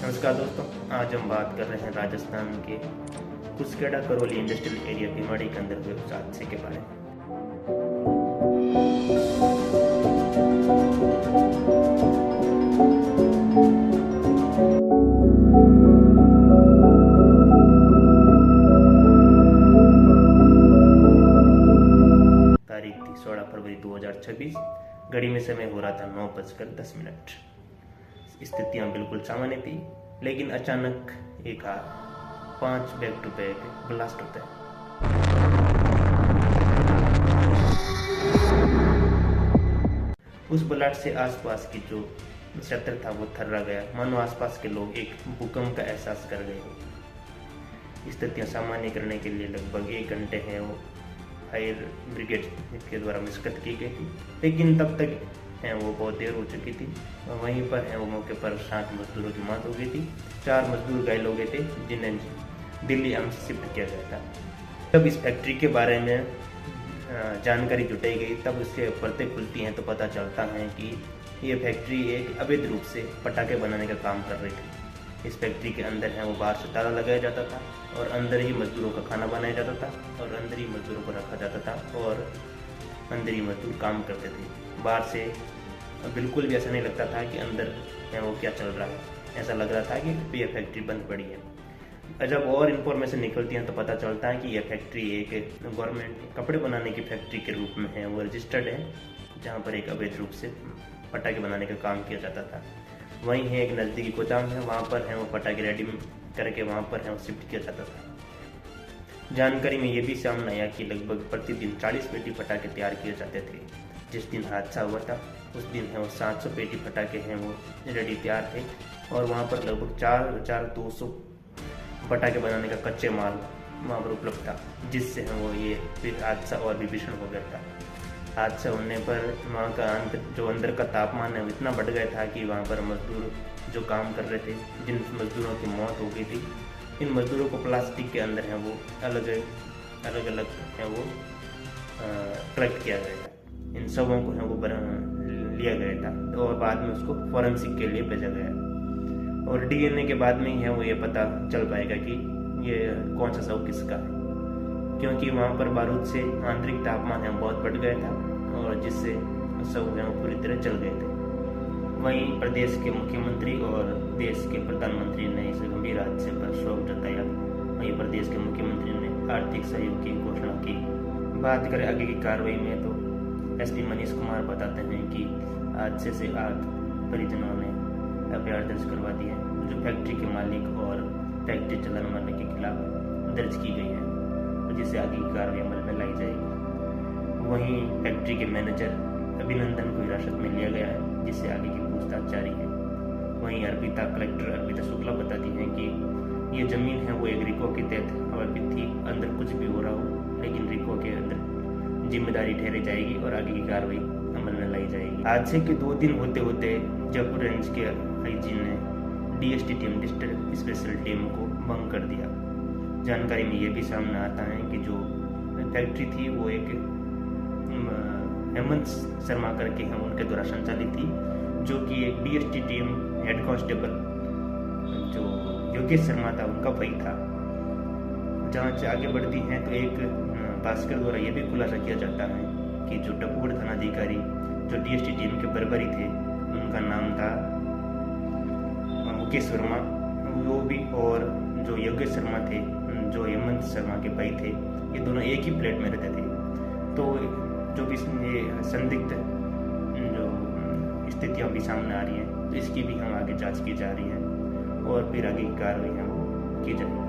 नमस्कार दोस्तों, आज हम बात कर रहे हैं राजस्थान के कुसकेड़ा करौली इंडस्ट्रियल एरिया भिवाड़ी के अंदर हुए उस हादसे के बारे में। तारीख थी 16 फरवरी 2026। घड़ी में समय हो रहा था 9:10। स्थितियां बिल्कुल सामान्य थी, लेकिन अचानक एक 5 बैक टू बैक ब्लास्ट होता है। उस ब्लास्ट से आसपास की जो क्षेत्र था वो थर्रा गया, मानो आसपास के लोग एक भूकंप का एहसास कर गए हो। स्थितियां सामान्य करने के लिए लगभग 1 घंटे है वो फायर ब्रिगेड के द्वारा मशक्कत की गई थी, लेकिन तब तक है वो बहुत देर हो चुकी थी। वहीं पर है वो मौके पर 7 मजदूरों की मौत हो गई थी। 4 मजदूर घायल हो गए थे, जिन्हें दिल्ली एम्स शिफ्ट किया गया था। जब इस फैक्ट्री के बारे में जानकारी जुटाई गई, तब उससे परतें खुलती हैं तो पता चलता है कि ये फैक्ट्री एक अवैध रूप से पटाखे बनाने का काम कर रही थी। इस फैक्ट्री के अंदर है वो बाहर से ताला लगाया जाता था और अंदर ही मजदूरों का खाना बनाया जाता था और अंदर ही मजदूरों को रखा जाता था और अंदर ही मजदूर काम करते थे। बाहर से बिल्कुल भी ऐसा नहीं लगता था कि अंदर है वो क्या चल रहा है। ऐसा लग रहा था कि यह फैक्ट्री बंद पड़ी है। जब और इन्फॉर्मेशन निकलती है तो पता चलता है कि यह फैक्ट्री एक गवर्नमेंट कपड़े बनाने की फैक्ट्री के रूप में है वो रजिस्टर्ड है, जहाँ पर एक अवैध रूप से पटाखे बनाने का काम किया जाता था। वहीं है एक नज़दीकी गोदाम है, वहाँ पर है वो पटाखे रेडी करके वहाँ पर है वो शिफ्ट किया जाता था। जानकारी में ये भी सामने आया कि लगभग प्रतिदिन 40 पेटी पटाखे तैयार किए जाते थे। जिस दिन हादसा हुआ था उस दिन है वो 700 पेटी पटाखे हैं वो रेडी तैयार थे और वहाँ पर लगभग 4200 पटाखे बनाने का कच्चे माल वहाँ पर उपलब्ध था, जिससे है वो ये फिर हादसा और भी भीषण हो गया था। हादसा होने पर वहाँ का अंदर का तापमान है वो इतना बढ़ गया था कि वहाँ पर मजदूर जो काम कर रहे थे, जिन मजदूरों की मौत हो गई थी, इन मजदूरों को प्लास्टिक के अंदर है वो अलग अलग है वो कलेक्ट किया गया था। इन सबों को है वो लिया गया था और बाद में उसको फॉरेंसिक के लिए भेजा गया और डीएनए के बाद में ही है वो ये पता चल पाएगा कि ये कौन सा शव किसका है, क्योंकि वहाँ पर बारूद से आंतरिक तापमान है बहुत बढ़ गया था और जिससे शव है वो पूरी तरह जल गए थे। वहीं प्रदेश के मुख्यमंत्री और देश के प्रधानमंत्री ने इस गंभीर हादसे पर शोक जताया। वहीं प्रदेश के मुख्यमंत्री ने आर्थिक सहयोग की घोषणा की। बात करें आगे की कार्रवाई में तो एसपी मनीष कुमार बताते हैं कि हादसे से आहत परिजनों ने एफआईआर दर्ज करवा दी है, जो फैक्ट्री के मालिक और फैक्ट्री चलाने वाले के खिलाफ दर्ज की गई है, जिससे आगे की कार्रवाई अमल में लाई जाएगी। वहीं फैक्ट्री के मैनेजर अभिनंदन को हिरासत में लिया गया है, जिससे आगे की पूछताछ जारी है। वहीं कलेक्टर अर्पिता शुक्ला बताती हैं कि ये जमीन है वो एक रिको के तहत आवंटित थी, अंदर कुछ भी हो रहा हो लेकिन रिको के अंदर जिम्मेदारी ठहरी जाएगी और आगे की कार्रवाई अमल में लाई जाएगी। हादसे के 2 दिन होते होते जयपुर रेंज के आईजी ने DST team district special team को भंग कर दिया। जानकारी में ये भी सामने आता है कि जो फैक्ट्री थी वो एक हेमंत शर्मा करके हैं उनके द्वारा संचालित थी, जो कि एक डीएसटी टीम हेड कांस्टेबल जो योगेश शर्मा था उनका भाई था। जांच आगे बढ़ती है तो एक भास्कर द्वारा यह भी खुलासा किया जाता है कि जो टपुगढ़ थानाधिकारी जो डीएसटी टीम के बराबरी थे, उनका नाम था मुकेश वर्मा, वो भी, और जो योगेश शर्मा थे जो हेमंत शर्मा के भाई थे, ये दोनों एक ही फ्लैट में रहते थे। तो जो भी ये संदिग्ध जो स्थितियाँ भी सामने आ रही हैं, तो इसकी भी हम आगे जांच की जा रही है और फिर आगे की कार्रवाई हम की जाएगी।